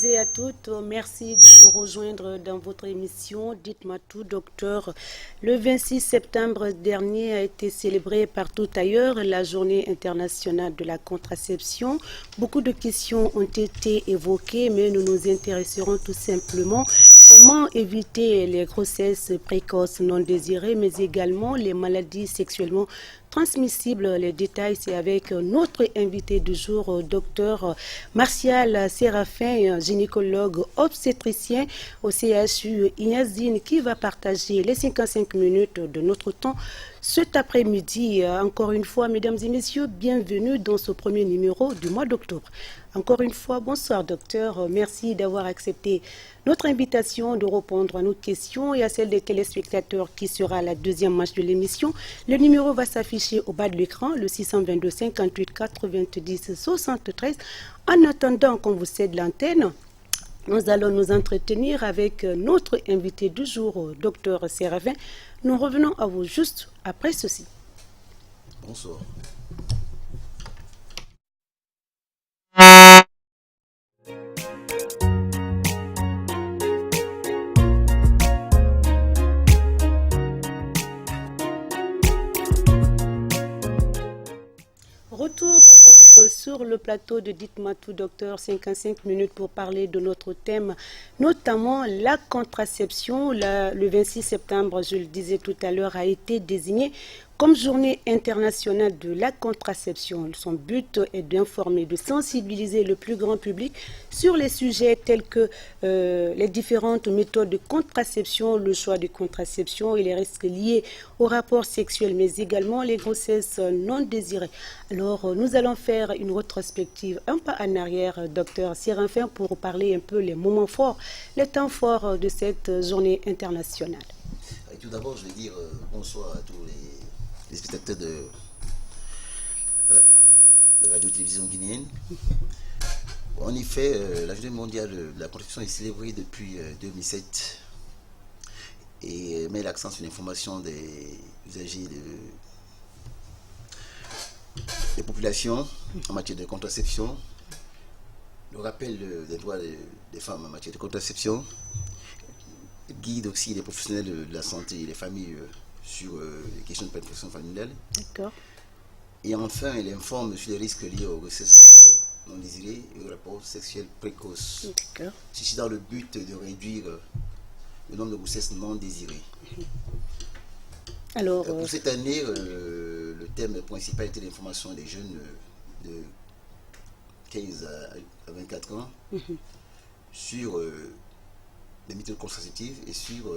tous et à toutes, merci de nous rejoindre dans votre émission. Dites-moi tout, docteur. Le 26 septembre dernier a été célébrée partout ailleurs la journée internationale de la contraception. Beaucoup de questions ont été évoquées, mais nous nous intéresserons tout simplement comment éviter les grossesses précoces non désirées, mais également les maladies sexuellement transmissibles. Les détails, c'est avec notre invité du jour, docteur Martial Séraphin, gynécologue obstétricien au CHU Ignazine, qui va partager les 55 minutes de notre temps cet après-midi. Encore une fois, mesdames et messieurs, bienvenue dans ce premier numéro du mois d'octobre. Encore une fois, bonsoir docteur, merci d'avoir accepté notre invitation de répondre à nos questions et à celles des téléspectateurs qui sera la deuxième manche de l'émission. Le numéro va s'afficher au bas de l'écran, le 622 58 90 73. En attendant qu'on vous cède l'antenne, nous allons nous entretenir avec notre invité du jour, docteur Séraphin. Nous revenons à vous juste après ceci. Bonsoir. Retour donc sur le plateau de Dites-moi tout, docteur, 55 minutes pour parler de notre thème, notamment la contraception. Le 26 septembre, je le disais tout à l'heure, a été désigné comme journée internationale de la contraception. Son but est d'informer, de sensibiliser le plus grand public sur les sujets tels que les différentes méthodes de contraception, le choix de contraception et les risques liés aux rapports sexuels, mais également les grossesses non désirées. Alors, nous allons faire une rétrospective un pas en arrière, docteur Séraphin, pour parler un peu les moments forts, les temps forts de cette journée internationale. Et tout d'abord, je vais dire bonsoir à tous les spectateurs de la radio-télévision guinéenne. En effet, la journée mondiale de la contraception est célébrée depuis 2007 et met l'accent sur l'information des usagers des populations en matière de contraception, le rappel des droits des femmes en matière de contraception, guide aussi les professionnels de la santé et les familles sur les questions de planification familiale. D'accord. Et enfin, elle informe sur les risques liés aux grossesses non désirées et aux rapports sexuels précoces. D'accord. Ceci dans le but de réduire le nombre de grossesses non désirées. Alors, Pour cette année, le thème principal était l'information des jeunes de 15 à 24 ans sur les méthodes contraceptives et sur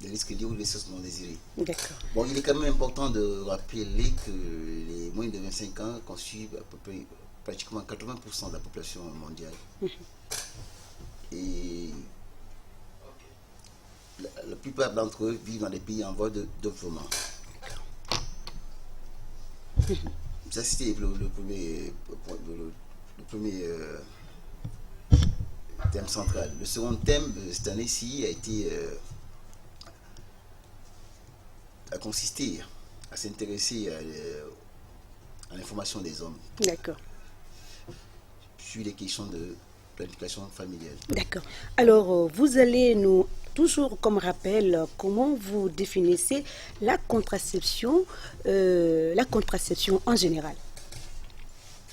les risques liés aux grossesses non désirées. d'accord. Bon, il est quand même important de rappeler que les moins de 25 ans constituent à peu près pratiquement 80% de la population mondiale. Et la plupart d'entre eux vivent dans des pays en voie de développement. Ça, c'était le premier thème central. Le second thème de cette année-ci a consisté à s'intéresser à l'information des hommes D'accord. sur les questions de planification familiale. D'accord. Alors, vous allez nous, toujours comme rappel, comment vous définissez la contraception en général?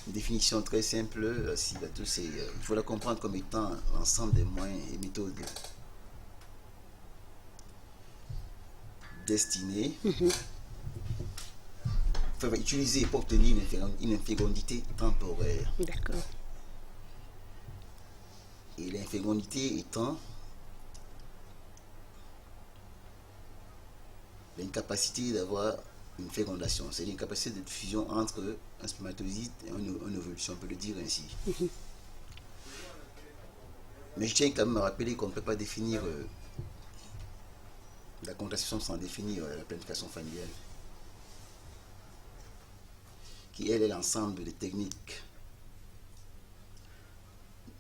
Une définition très simple, il faut la comprendre comme étant l'ensemble des moyens et méthodes destinés, utilisés pour obtenir une fécondité temporaire. D'accord. Et l'infécondité étant l'incapacité d'avoir une fécondation, c'est l'incapacité de fusion entre un spermatozoïde et un ovule, si on peut le dire ainsi. Mais je tiens quand même à rappeler qu'on ne peut pas définir la contraception sans définir la planification familiale, qui elle est l'ensemble des techniques,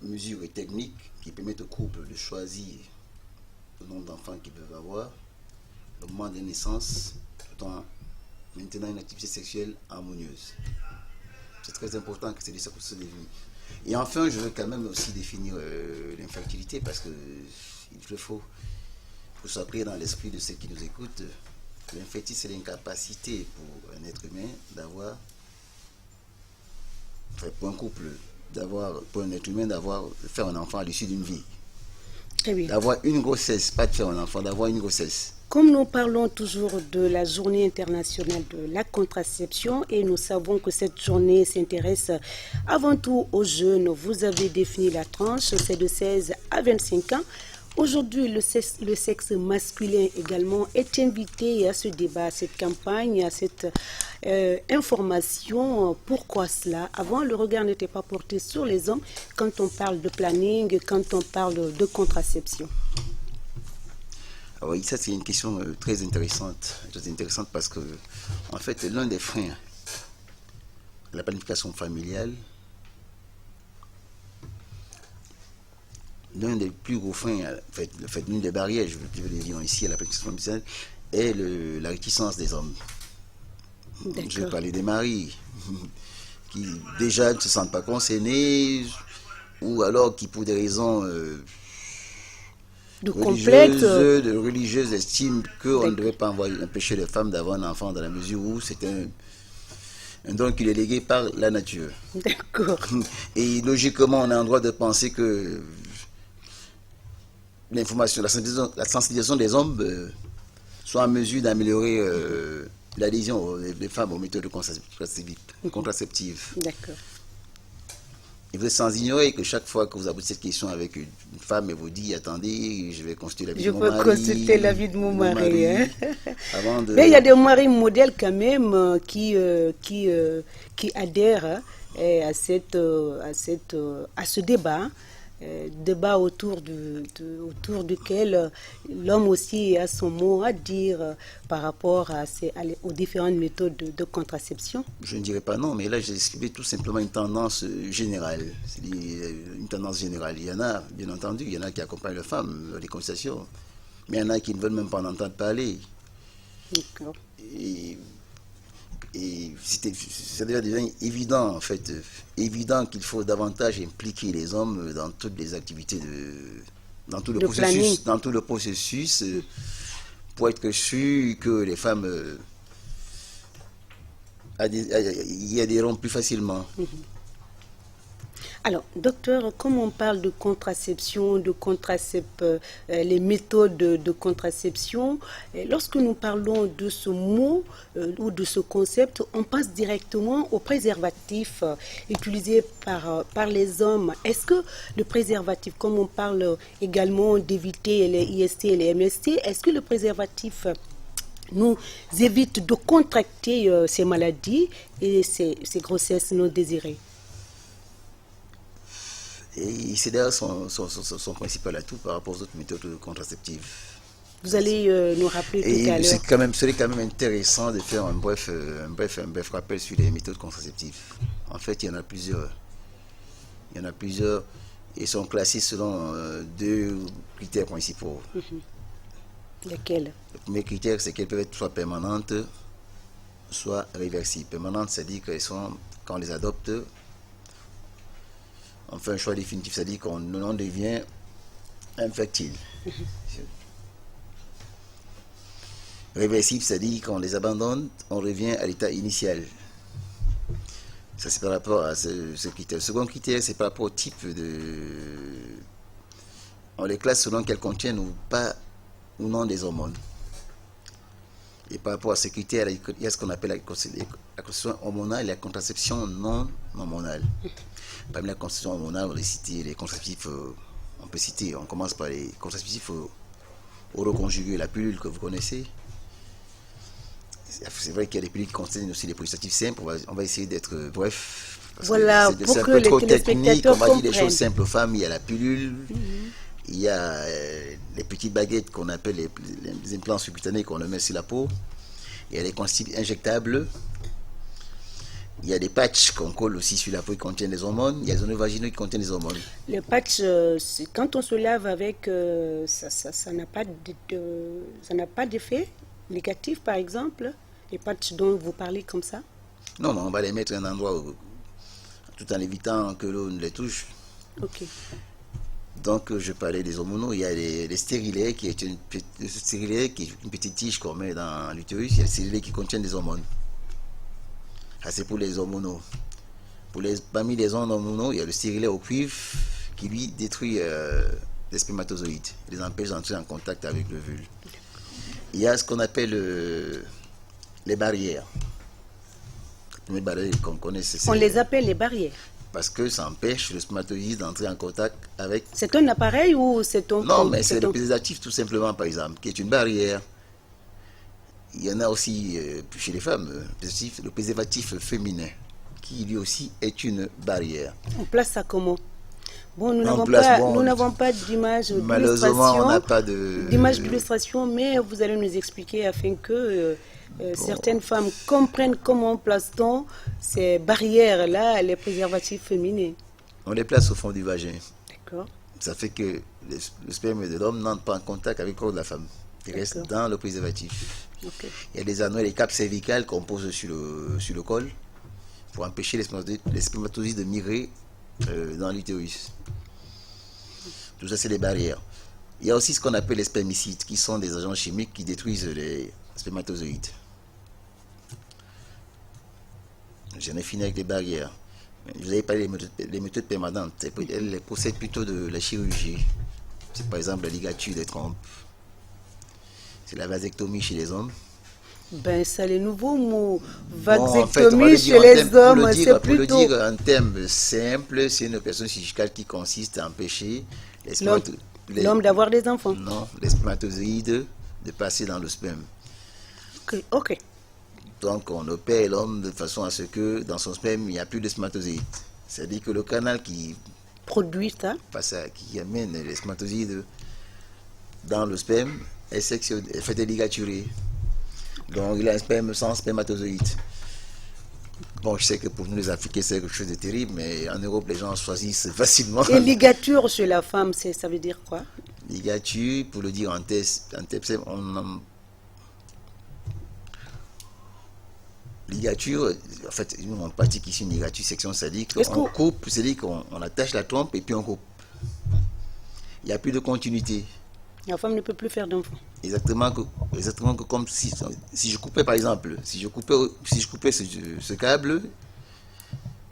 mesures et techniques qui permettent au couple de choisir le nombre d'enfants qu'ils peuvent avoir, le moment de naissance, tout en maintenant une activité sexuelle harmonieuse. C'est très important que c'est de ça qu'on se définit. Et enfin, je veux quand même aussi définir l'infertilité parce que il faut s'appeler dans l'esprit de ceux qui nous écoutent. L'infertilité, c'est l'incapacité pour un être humain d'avoir, enfin pour un couple, pour un être humain de faire un enfant à l'issue d'une vie. Très bien. D'avoir une grossesse, pas de faire un enfant, d'avoir une grossesse. Comme nous parlons toujours de la journée internationale de la contraception et nous savons que cette journée s'intéresse avant tout aux jeunes, vous avez défini la tranche, c'est de 16 à 25 ans. Aujourd'hui, le sexe masculin également est invité à ce débat, à cette campagne, à cette information. Pourquoi cela? Avant, le regard n'était pas porté sur les hommes quand on parle de planning, quand on parle de contraception. Alors, oui, ça c'est une question très intéressante parce que, en fait, l'un des freins de la planification familiale, l'un des plus gros freins, en fait, l'une des barrières, je veux le dire ici, à la planification familiale, est la réticence des hommes. Je vais parler des maris, qui déjà ne se sentent pas concernés, ou alors qui, pour des raisons religieuses, estiment qu'on ne devait pas empêcher les femmes d'avoir un enfant dans la mesure où c'est un don qui est légué par la nature. D'accord. Et logiquement, on a le droit de penser que l'information, la sensibilisation des hommes soit en mesure d'améliorer l'adhésion des femmes aux méthodes contraceptives. D'accord. Et vous êtes sans ignorer que chaque fois que vous abordez cette question avec une femme, elle vous dit, attendez, je vais consulter l'avis de mon mari. Je peux consulter l'avis de mon mari. Hein? Mais il y a des maris modèles quand même qui adhèrent à ce débat. Débat autour duquel l'homme aussi a son mot à dire par rapport aux différentes méthodes de contraception. Je ne dirais pas non, mais là j'ai expliqué tout simplement une tendance générale. Une tendance générale. Il y en a, bien entendu, il y en a qui accompagnent les femmes dans les conversations, mais il y en a qui ne veulent même pas en entendre parler. D'accord. Et ça devient évident, en fait, évident qu'il faut davantage impliquer les hommes dans toutes les activités, dans tout le processus, pour être sûr que les femmes y adhéreront plus facilement. Alors, docteur, comme on parle de contraception, les méthodes de contraception, lorsque nous parlons de ce mot ou de ce concept, on passe directement au préservatif utilisé par les hommes. Est-ce que le préservatif, comme on parle également d'éviter les IST et les MST, est-ce que le préservatif nous évite de contracter ces maladies et ces grossesses non désirées? Et c'est d'ailleurs son principal atout par rapport aux autres méthodes contraceptives. Vous allez nous rappeler tout à l'heure. Serait quand même intéressant de faire un bref rappel sur les méthodes contraceptives. En fait, il y en a plusieurs. Et sont classés selon deux critères principaux. Lesquels? Le premier critère, c'est qu'elles peuvent être soit permanentes, soit réversibles. Permanentes, c'est-à-dire qu'elles sont, quand on les adopte, on fait un choix définitif, c'est-à-dire qu'on devient infertile. Réversible, c'est-à-dire qu'on les abandonne, on revient à l'état initial. Ça, c'est par rapport à ce critère. Le second critère, c'est par rapport au type on les classe selon qu'elles contiennent ou pas ou non des hormones. Et par rapport à ce critère, il y a ce qu'on appelle la contraception hormonale et la contraception non hormonale. Parmi la contraception hormonale, on peut citer les contraceptifs, on commence par les contraceptifs oroconjugués, la pilule que vous connaissez. C'est vrai qu'il y a des pilules qui contiennent aussi des préservatifs simples, on va essayer d'être bref. Voilà, pour que les téléspectateurs comprennent. On va dire des choses simples aux femmes, il y a la pilule, il y a les petites baguettes qu'on appelle les implants subcutanés qu'on met sur la peau, il y a les contraceptifs injectables, il y a des patchs qu'on colle aussi sur la peau qui contiennent des hormones, il y a les zones vaginaux qui contiennent des hormones. Les patchs, quand on se lave avec, ça n'a pas d'effet négatif, par exemple, les patchs dont vous parlez comme ça? Non, on va les mettre à un endroit tout en évitant que l'eau ne les touche. Ok. Donc, je parlais des hormonaux. Il y a les stérilets, qui est une petite tige qu'on met dans l'utérus. Il y a les stérilets qui contiennent des hormones. Ça, c'est pour les hormonaux. Parmi les hormonaux, il y a le stérilet au cuivre qui, lui, détruit les spermatozoïdes. Il les empêche d'entrer en contact avec l'ovule. Il y a ce qu'on appelle les barrières. Les barrières qu'on connaît, On les appelle les barrières. Parce que ça empêche le spermatozoïde d'entrer en contact avec... C'est un appareil ou c'est un... Non, mais c'est le préservatif tout simplement, par exemple, qui est une barrière. Il y en a aussi chez les femmes, le préservatif féminin, qui lui aussi est une barrière. On place ça comment? Bon, nous n'avons pas d'image d'illustration. Malheureusement, on n'a pas d'image d'illustration, mais vous allez nous expliquer afin que certaines femmes comprennent comment place-t-on ces barrières-là, les préservatifs féminins. On les place au fond du vagin. D'accord. Ça fait que le sperme de l'homme n'entre pas en contact avec le corps de la femme. Il reste dans le préservatif. Okay. Il y a des anneaux et des capes cervicales qu'on pose sur le col pour empêcher les spermatozoïdes de migrer dans l'utérus. Tout ça, c'est les barrières. Il y a aussi ce qu'on appelle les spermicides, qui sont des agents chimiques qui détruisent les spermatozoïdes. J'en ai fini avec les barrières. Je vous avais parlé des méthodes permanentes. Elles possèdent plutôt de la chirurgie. C'est par exemple la ligature des trompes. C'est la vasectomie chez les hommes. Ben, ça, les nouveaux mots. Vasectomie chez les hommes, c'est plutôt... Pour le dire en termes simples, c'est une opération chirurgicale qui consiste à empêcher l'homme d'avoir des enfants. Non, les spermatozoïdes de passer dans le sperme. Ok. Donc, on opère l'homme de façon à ce que dans son sperme, il n'y a plus de spermatozoïdes. C'est-à-dire que le canal qui produit ça, qui amène les spermatozoïdes dans le sperme, est fait déligaturer. Donc, il a un sperme sans spermatozoïdes. Bon, je sais que pour nous les Africains, c'est quelque chose de terrible, mais en Europe, les gens choisissent facilement. Et ligature chez la femme, ça veut dire quoi? Ligature, pour le dire en test, ligature, en fait, nous on pratique ici une ligature section, c'est-à-dire qu'on coupe, c'est-à-dire qu'on attache la trompe et puis on coupe. Il n'y a plus de continuité. La femme ne peut plus faire d'enfant. Exactement que comme si je coupais par exemple, si je coupais ce câble,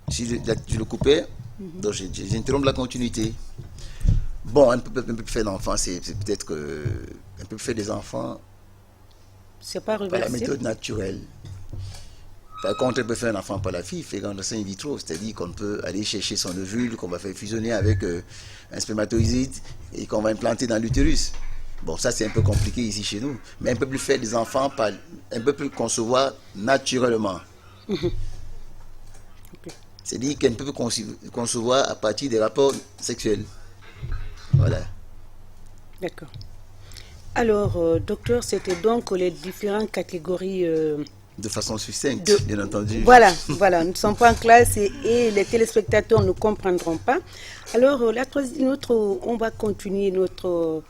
si je le coupais, donc j'interromps la continuité. Bon, un peu plus faire d'enfants, c'est peut-être que un peu faire des enfants. C'est pas par la reversible. méthode naturelle. Par contre, elle peut faire un enfant par la fille, fécondation in vitro, c'est-à-dire qu'on peut aller chercher son ovule, qu'on va faire fusionner avec un spermatozoïde et qu'on va implanter dans l'utérus. Bon, ça c'est un peu compliqué ici chez nous, mais elle peut plus faire des enfants, un peu plus concevoir naturellement. Okay. C'est-à-dire qu'elle peut concevoir à partir des rapports sexuels. Voilà. D'accord. Alors, docteur, c'était donc les différentes catégories... De façon succincte, bien entendu. Voilà, nous ne sommes pas en classe et les téléspectateurs ne comprendront pas. Alors, on va continuer notre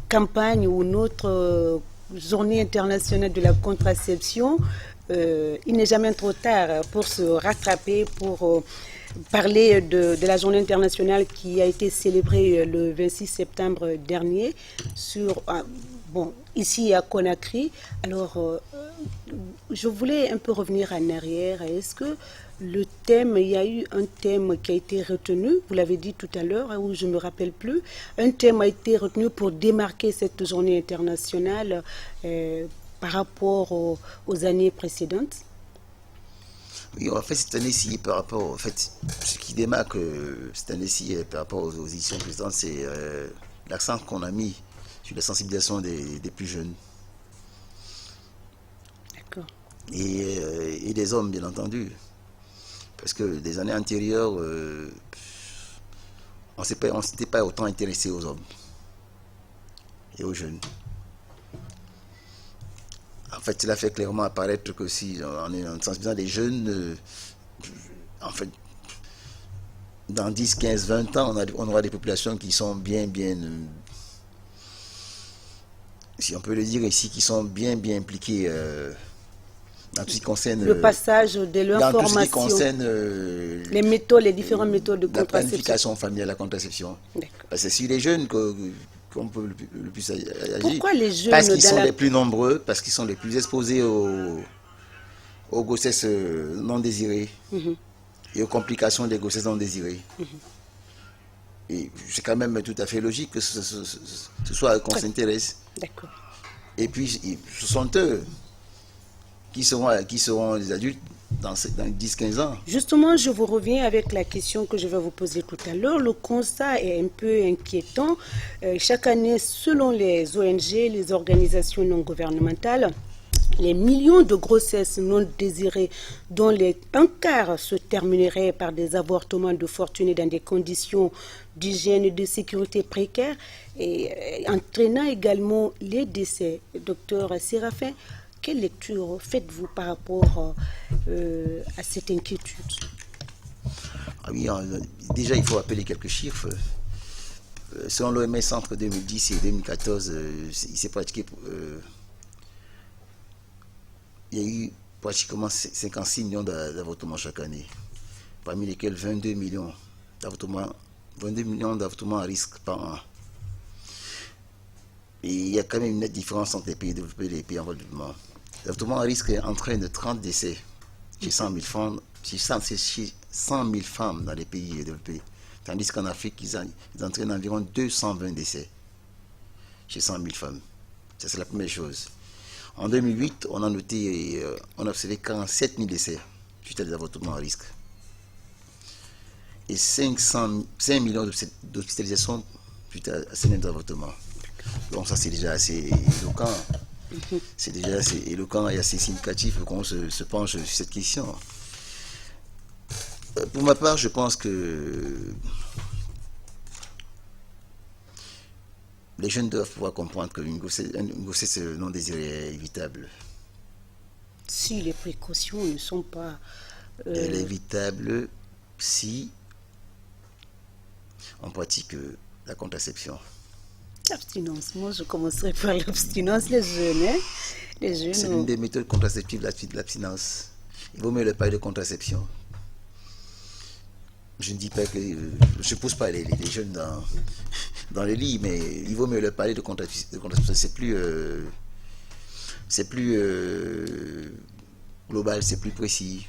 campagne ou notre journée internationale de la contraception. Il n'est jamais trop tard pour se rattraper, pour parler de la journée internationale qui a été célébrée le 26 septembre dernier ici à Conakry. Alors, je voulais un peu revenir en arrière. Est-ce que il y a eu un thème qui a été retenu, vous l'avez dit tout à l'heure, ou je ne me rappelle plus, un thème a été retenu pour démarquer cette journée internationale par rapport aux années précédentes? Oui, en fait, cette année-ci, par rapport, ce qui démarque cette année-ci par rapport aux éditions précédentes, c'est l'accent qu'on a mis sur la sensibilisation des plus jeunes. D'accord. Et des hommes, bien entendu. Parce que des années antérieures, on ne s'était pas autant intéressé aux hommes et aux jeunes. En fait, cela fait clairement apparaître que si on est en sensibilisant des jeunes, en fait, dans 10, 15, 20 ans, on aura des populations qui sont bien, si on peut le dire ici, qui sont bien impliquées dans tout ce qui concerne le passage de dans tout ce qui l'information, concerne les méthodes, les différentes méthodes de la contraception. planification familiale, la contraception. Parce que c'est sur les jeunes qu'on peut le plus agir. Pourquoi les jeunes Parce qu'ils dans sont la- les plus nombreux, parce qu'ils sont les plus exposés aux grossesses non désirées et aux complications des grossesses non désirées. Et c'est quand même tout à fait logique que ce soit qu'on s'intéresse. D'accord. Et puis, ce sont eux qui seront les adultes dans 10-15 ans. Justement, je vous reviens avec la question que je vais vous poser tout à l'heure. Le constat est un peu inquiétant. Chaque année, selon les ONG, les organisations non gouvernementales, les millions de grossesses non désirées, dont un quart se termineraient par des avortements de fortunés dans des conditions d'hygiène et de sécurité précaires, et entraînant également les décès. Docteur Séraphin, quelle lecture faites-vous par rapport à cette inquiétude? Ah oui, déjà, il faut rappeler quelques chiffres. Selon l'OMS, entre 2010 et 2014, il s'est pratiqué... il y a eu pratiquement 56 millions d'avortements chaque année, parmi lesquels 22 millions d'avortements à risque par an. Et il y a quand même une nette différence entre les pays développés et les pays en voie de développement. L'avortement à risque entraîne 30 décès chez 100 000 femmes dans les pays développés, tandis qu'en Afrique, ils entraînent environ 220 décès chez 100 000 femmes. Ça, c'est la première chose. En 2008, on a observé 47 000 décès suite à des avortements à risque. Et 5 millions d'hospitalisations suite à ces mêmes avortements. Donc ça, c'est déjà assez éloquent. C'est déjà assez éloquent et assez significatif qu'on se penche sur cette question. Pour ma part, je pense que les jeunes doivent pouvoir comprendre qu'une grossesse non désirée est évitable. Si les précautions ne sont pas... Elle est évitable si on pratique la contraception. L'abstinence, moi je commencerai par l'abstinence, les jeunes. Hein? Les jeunes c'est l'une des méthodes contraceptives, l'abstinence. Il vaut mieux le parler de contraception. Je ne dis pas que... je ne pousse pas les jeunes dans les lits, mais il vaut mieux leur parler de contraception. C'est plus global, c'est plus précis.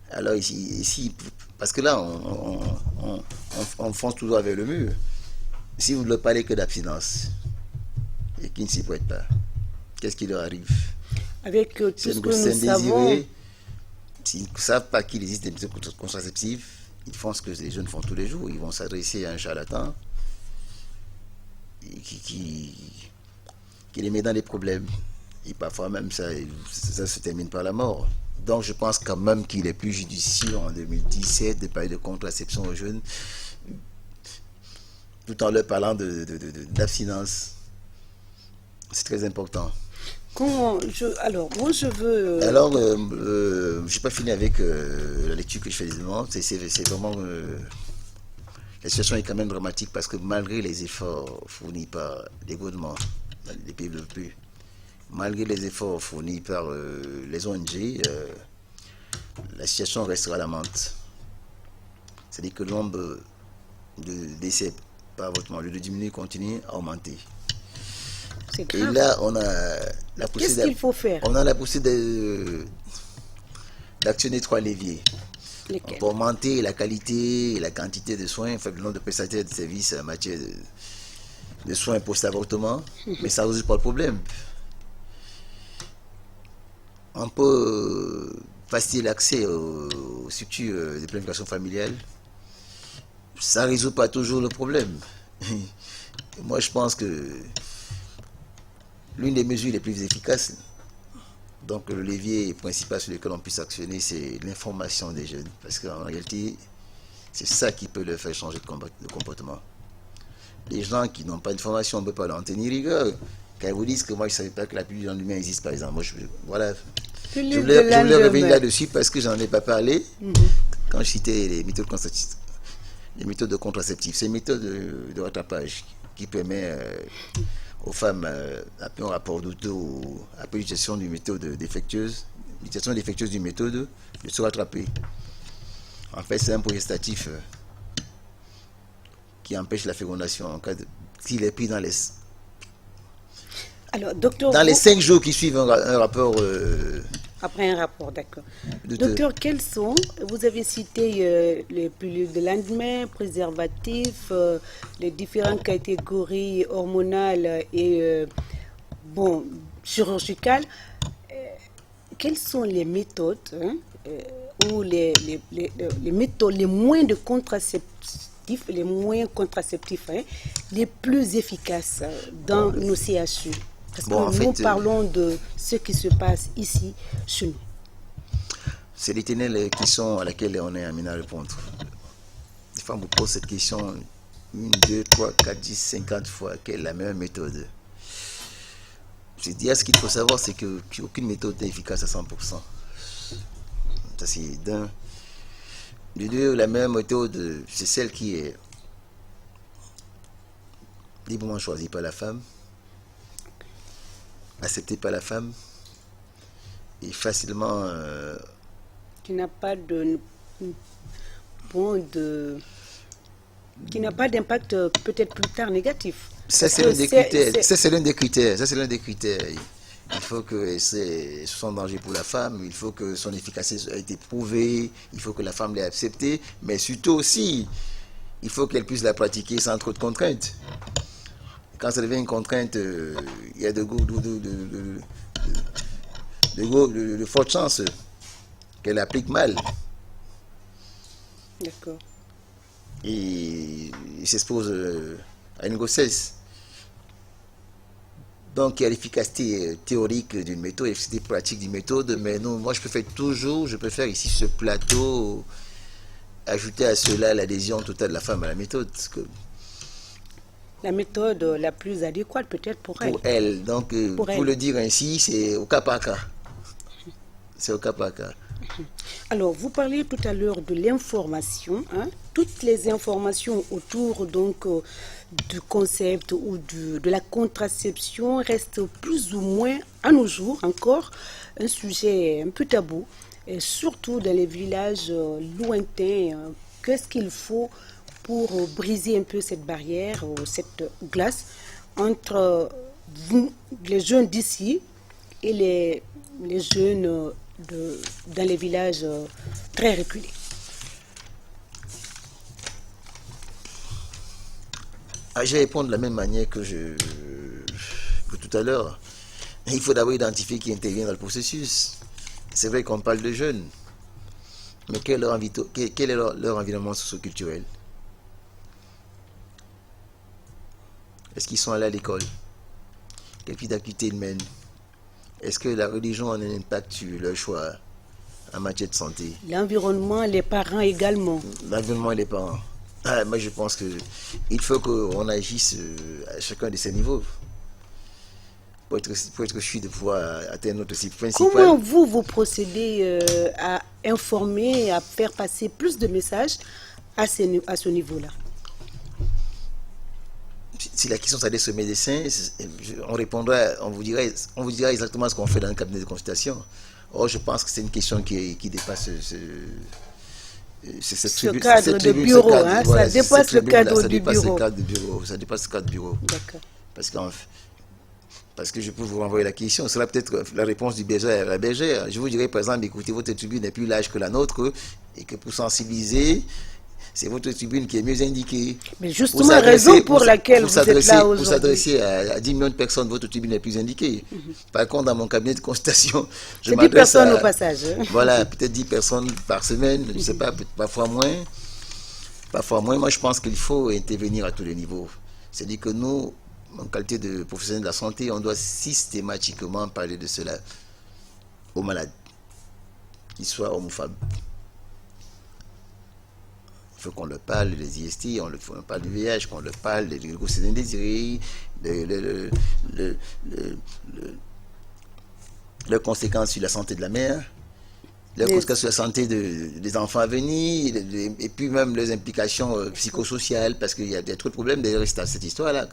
Alors ici, parce que là, on fonce toujours vers le mur. Si vous ne leur parlez que d'abstinence et qu'ils ne s'y prêtent pas, qu'est-ce qui leur arrive? Avec tout ce que nous savons... S'ils ne savent pas qu'il existe des méthodes contraceptives, ils font ce que les jeunes font tous les jours. Ils vont s'adresser à un charlatan qui les met dans des problèmes. Et parfois même ça se termine par la mort. Donc je pense quand même qu'il est plus judicieux en 2017 de parler de contraception aux jeunes tout en leur parlant d'abstinence. C'est très important. Alors, moi je veux... Alors, je n'ai pas fini avec la lecture que je fais des demandes. C'est vraiment... la situation est quand même dramatique parce que malgré les efforts fournis par les gouvernements, les pays développés, malgré les efforts fournis par les ONG, la situation restera alarmante. C'est-à-dire que le nombre de décès par avortement, au lieu de diminuer, continue à augmenter. Et là, on a la possibilité. Qu'est-ce qu'il faut faire? On a la possibilité d'actionner 3 leviers. Lesquels? Pour augmenter la qualité et la quantité de soins, le nombre de prestataires de services en matière de soins post-avortement, mais ça ne résout pas le problème. On peut faciliter l'accès aux structures de planification familiale. Ça ne résout pas toujours le problème. Moi, je pense que l'une des mesures les plus efficaces, donc le levier principal sur lequel on puisse actionner, c'est l'information des jeunes. Parce qu'en réalité, c'est ça qui peut leur faire changer de comportement. Les gens qui n'ont pas d'information, on ne peut pas leur en tenir rigueur. Quand ils vous disent que moi, je ne savais pas que la pluie dans l'humain existe, par exemple. Moi, voilà. Je voulais revenir là-dessus parce que j'en ai pas parlé quand je citais les méthodes contraceptives. Les méthodes de contraceptives, c'est une méthode de rattrapage qui permet aux femmes après un rapport d'auto, après l'utilisation d'une méthode défectueuse, l'utilisation défectueuse d'une méthode de se rattraper. En fait, c'est un progestatif qui empêche la fécondation en cas de, s'il est pris dans les... Alors, docteur, dans les 5 jours qui suivent un rapport... après un rapport, d'accord. Docteur, quels sont, vous avez cité les pilules de lendemain, préservatifs, les différentes catégories hormonales et bon, chirurgicales. Quelles sont les méthodes ou les méthodes, les moyens de contraceptifs, les moyens contraceptifs les plus efficaces dans nos CHU? Parce que nous parlons de ce qui se passe ici, chez nous. C'est l'éternelle question à laquelle on est amené à répondre. Des fois, on vous pose cette question 1, 2, 3, 4, 10, 50 fois. Quelle est la meilleure méthode? Je dis, ce qu'il faut savoir, c'est qu'aucune méthode n'est efficace à 100%. Ça, c'est d'un. De deux, la meilleure méthode, c'est celle qui est librement choisie par la femme, accepté par la femme et facilement qui n'a pas qui n'a pas d'impact peut-être plus tard négatif. Ça c'est l'un des critères. Ça c'est l'un des critères. Ça c'est l'un des critères. Il faut que ce soit un danger pour la femme. Il faut que son efficacité ait été prouvée. Il faut que la femme l'ait acceptée. Mais surtout aussi, il faut qu'elle puisse la pratiquer sans trop de contraintes. Quand ça devient une contrainte, il y a de fortes chances qu'elle applique mal. D'accord. Et il s'expose à une grossesse. Donc il y a l'efficacité théorique d'une méthode, l'efficacité pratique d'une méthode, mais non, moi je préfère ici ce plateau, ajouter à cela l'adhésion totale de la femme à la méthode. La méthode la plus adéquate peut-être pour elle. Pour elle. Donc, pour le dire ainsi, c'est au cas par cas. C'est au cas par cas. Alors, vous parliez tout à l'heure de l'information. Toutes les informations autour donc, du concept ou de la contraception restent plus ou moins, à nos jours encore, un sujet un peu tabou. Et surtout dans les villages lointains. Qu'est-ce qu'il faut pour briser un peu cette barrière ou cette glace entre vous, les jeunes d'ici et les jeunes dans les villages très reculés? Je vais répondre de la même manière que tout à l'heure. Il faut d'abord identifier qui intervient dans le processus. C'est vrai qu'on parle de jeunes, mais quel est leur environnement socio-culturel? Est-ce qu'ils sont allés à l'école? Quel type d'activité ils mènent? Est-ce que la religion a un impact sur leur choix en matière de santé? L'environnement, les parents également. L'environnement et les parents. Moi, je pense qu'il faut qu'on agisse à chacun de ces niveaux pour être sûr de pouvoir atteindre notre cible principale. Comment vous procédez à informer, à faire passer plus de messages à ce niveau-là? Si la question s'adresse au médecin, on vous dira exactement ce qu'on fait dans le cabinet de consultation. Or, je pense que c'est une question qui dépasse ce cadre de bureau. Ça dépasse le cadre du bureau. Ça dépasse le cadre du bureau. D'accord. Parce que je peux vous renvoyer la question. C'est là peut-être la réponse du berger à la bergère. Je vous dirais, par exemple, écoutez, votre tribune n'est plus large que la nôtre et que pour sensibiliser, c'est votre tribune qui est mieux indiquée. Mais justement, raison pour laquelle vous êtes là aujourd'hui. Pour s'adresser à 10 millions de personnes, votre tribune est plus indiquée. Par contre, dans mon cabinet de consultation, je m'adresse 10 personnes au passage. Voilà, peut-être 10 personnes par semaine, je ne sais pas, parfois moins. Parfois moins. Moi, je pense qu'il faut intervenir à tous les niveaux. C'est-à-dire que nous, en qualité de professionnels de la santé, on doit systématiquement parler de cela aux malades, qu'ils soient hommes ou femmes. Il faut qu'on leur parle des IST, on leur parle du VIH, qu'on leur parle des grossesses indésirées, leurs conséquences sur la santé de la mère, leurs conséquences sur la santé des enfants à venir, et puis même les implications psychosociales, parce qu'il y a trop de problèmes derrière cette histoire-là.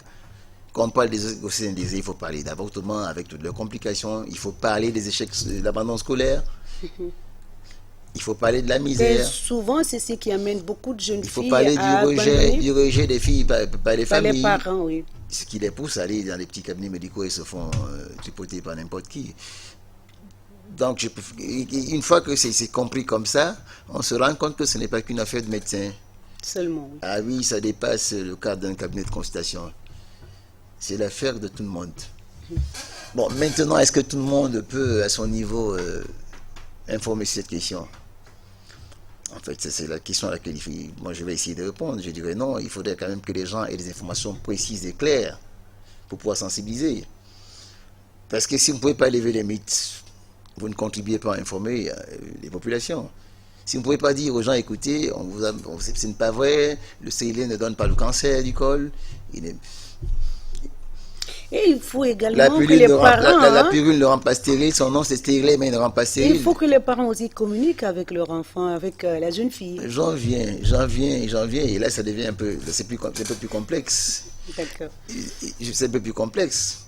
quand on parle des grossesses indésirées, il faut parler d'avortement avec toutes leurs complications. Il faut parler des échecs de l'abandon scolaire. Il faut parler de la Et misère. souvent, c'est ce qui amène beaucoup de jeunes Il faut filles parler à abandonner du rejet des filles par les par les familles. parents, oui. Ce qui les pousse à aller dans les petits cabinets médicaux et se font tripoter par n'importe qui. Donc, une fois que c'est compris comme ça, on se rend compte que ce n'est pas qu'une affaire de médecin. Seulement, oui. Ah oui, ça dépasse le cadre d'un cabinet de consultation. C'est l'affaire de tout le monde. Bon, maintenant, est-ce que tout le monde peut, à son niveau, informer sur cette question? En fait, c'est la question à laquelle moi je vais essayer de répondre. Je dirais non, il faudrait quand même que les gens aient des informations précises et claires pour pouvoir sensibiliser. Parce que si vous ne pouvez pas lever les mythes, vous ne contribuez pas à informer les populations. Si vous ne pouvez pas dire aux gens, écoutez, ce n'est pas vrai, le stérilet ne donne pas le cancer du col. Et il faut également que les parents... La pilule ne rend pas stérile, son nom c'est stérilet, mais il ne rend pas stérile. Il faut que les parents aussi communiquent avec leur enfant, avec la jeune fille. J'en viens, et là ça devient un peu plus complexe. D'accord. C'est un peu plus complexe.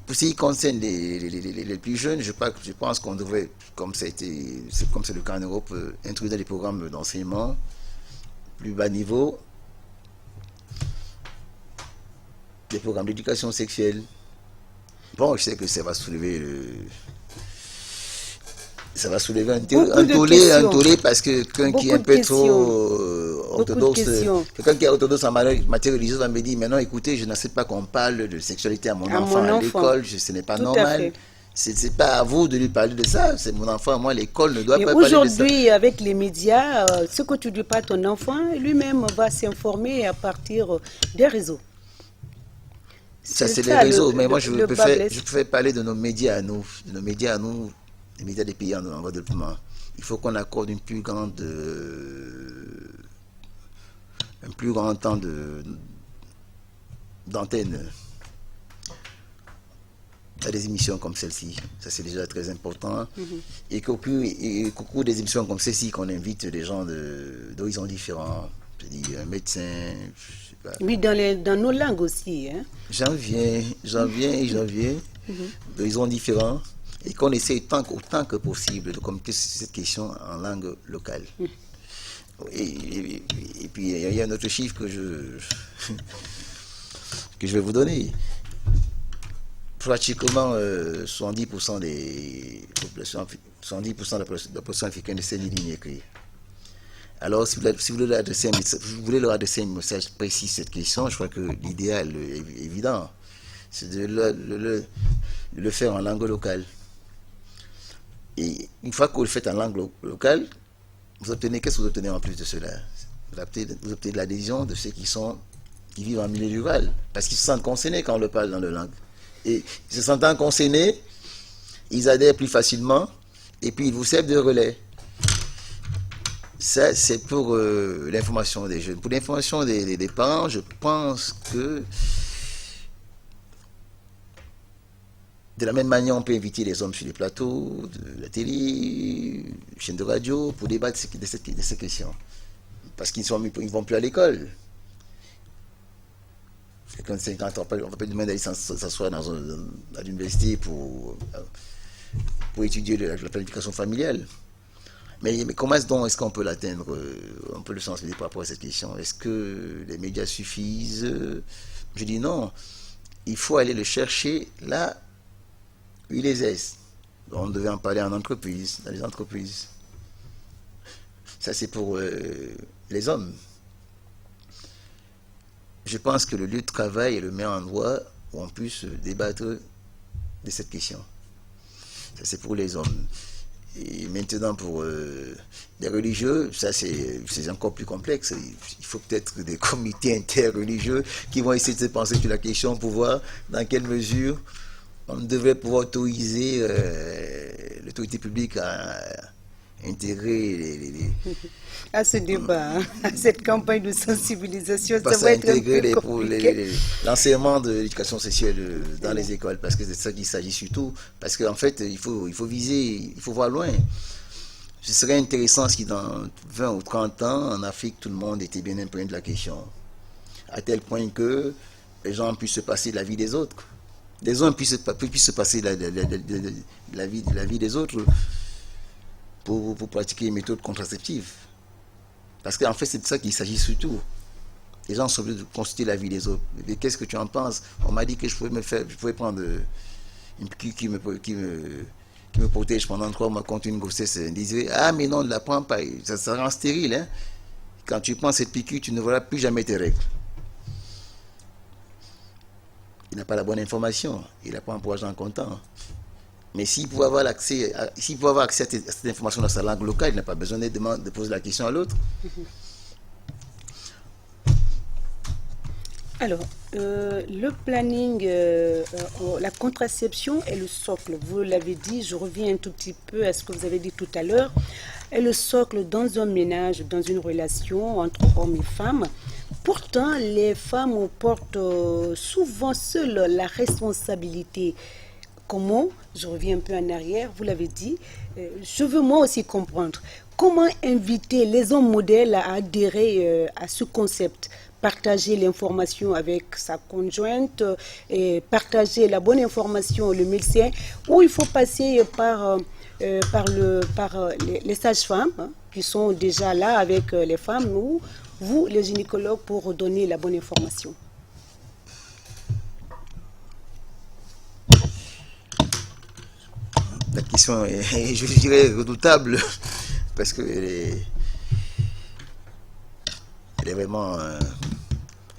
Pour ce qui concerne les plus jeunes, je pense qu'on devrait, comme c'est le cas en Europe, introduire des programmes d'enseignement plus bas niveau, des programmes d'éducation sexuelle. Bon, je sais que ça va soulever un tollé parce que quelqu'un qui est un peu trop orthodoxe, quelqu'un qui est orthodoxe en matière religieuse va me dire, mais non, écoutez, je n'accepte pas qu'on parle de sexualité à mon enfant à l'école, ce n'est pas normal. C'est pas à vous de lui parler de ça, c'est mon enfant, moi l'école ne doit pas parler de ça. Aujourd'hui, avec les médias, ce que tu dis pas à ton enfant, lui-même va s'informer à partir des réseaux. Ça, c'est les réseaux, mais moi je préfère parler de nos médias à nous, les médias des pays en voie de développement. Il faut qu'on accorde un plus grand temps d'antenne à des émissions comme celle-ci. Ça, c'est déjà très important. Et qu'au cours des émissions comme celle-ci, qu'on invite des gens d'horizons différents, c'est-à-dire un médecin, je sais pas. Oui, dans nos langues aussi. Hein? J'en viens. D'horizons différents. Et qu'on essaie autant que possible de communiquer sur cette question en langue locale. Et puis, il y a un autre chiffre que je vais vous donner. Pratiquement 70% des populations, 70% de la population africaine essaie ni lire ni écrire. Alors, si vous voulez leur adresser un message précis sur cette question, je crois que l'idéal est évident. C'est de le faire en langue locale. Et une fois que vous le faites en langue locale, qu'est-ce que vous obtenez en plus de cela? Vous obtenez de l'adhésion de ceux qui vivent en milieu rural, parce qu'ils se sentent concernés quand on le parle dans leur langue. Et se sentant concernés, ils adhèrent plus facilement, et puis ils vous servent de relais. Ça, c'est pour l'information des jeunes. Pour l'information des parents, je pense que de la même manière, on peut inviter les hommes sur les plateaux, de la télé, chaînes de radio, pour débattre de ces questions. Parce qu'ils ne vont plus à l'école. Quelqu'un de 50 ans, on ne va pas demander d'aller s'asseoir à l'université pour étudier la planification familiale. Mais comment est-ce qu'on peut l'atteindre? On peut le sensibiliser par rapport à cette question. Est-ce que les médias suffisent? Je dis non. Il faut aller le chercher là où il les est. On devait en parler en entreprise, dans les entreprises. Ça, c'est pour les hommes. Je pense que le lieu de travail est le meilleur endroit où on puisse débattre de cette question. Ça, c'est pour les hommes. Et maintenant, pour les religieux, ça, c'est encore plus complexe. Il faut peut-être des comités interreligieux qui vont essayer de se penser sur la question pour voir dans quelle mesure on devrait pouvoir autoriser l'autorité publique à intégrer à ce débat, à cette campagne de sensibilisation, ça va être intégrer l'enseignement de l'éducation sexuelle dans les écoles, parce que c'est ça qu'il s'agit surtout, parce qu'en fait, il faut viser, il faut voir loin. Ce serait intéressant si dans 20 ou 30 ans, en Afrique, tout le monde était bien imprégné de la question, à tel point que les gens puissent se passer de la vie des autres. Les hommes puissent se passer de la vie des autres pour pratiquer une méthode contraceptive. Parce qu'en fait, c'est de ça qu'il s'agit surtout. Les gens sont obligés de consulter la vie des autres. Mais qu'est-ce que tu en penses? On m'a dit que je pouvais prendre une piqûre qui me protège pendant 3 mois contre une grossesse indésirée. Ah, mais non, ne la prends pas. Ça rend stérile. Hein? Quand tu prends cette piqûre, tu ne verras plus jamais tes règles. Il n'a pas la bonne information. Il n'a pas un argent comptant. Mais s'il pouvait avoir accès à cette information dans sa langue locale, il n'a pas besoin de poser la question à l'autre. Alors, le planning, la contraception est le socle. Vous l'avez dit, je reviens un tout petit peu à ce que vous avez dit tout à l'heure. Est le socle dans un ménage, dans une relation entre hommes et femmes. Pourtant, les femmes portent souvent seules la responsabilité. Comment, je reviens un peu en arrière, vous l'avez dit, je veux moi aussi comprendre. Comment inviter les hommes modèles à adhérer à ce concept? Partager l'information avec sa conjointe, et partager la bonne information au médecin, ou il faut passer par les sages-femmes hein, qui sont déjà là avec les femmes, ou vous, les gynécologues, pour donner la bonne information. La question est, je dirais, redoutable, parce qu'elle est vraiment...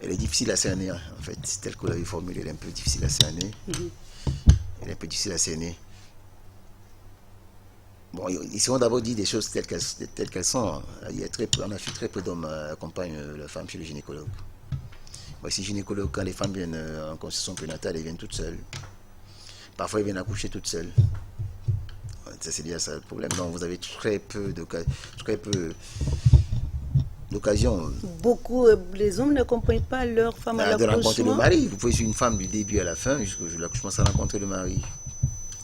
elle est difficile à cerner, en fait. Telle que vous l'avez formulée, elle est un peu difficile à cerner. Elle est un peu difficile à cerner. Bon, ici, on d'abord dit des choses telles qu'elles sont. On a fait très peu d'hommes accompagnent la femme chez le gynécologue. Voici gynécologue, quand les femmes viennent en consultation prénatale, elles viennent toutes seules. Parfois, elles viennent accoucher toutes seules. Ça, c'est déjà ça le problème. Donc, vous avez très peu d'occasions. Beaucoup, les hommes n'accompagnent pas leur femme à l'accouchement. De rencontrer le mari. Vous pouvez suivre une femme du début à la fin, jusqu'à l'accouchement, sans rencontrer le mari.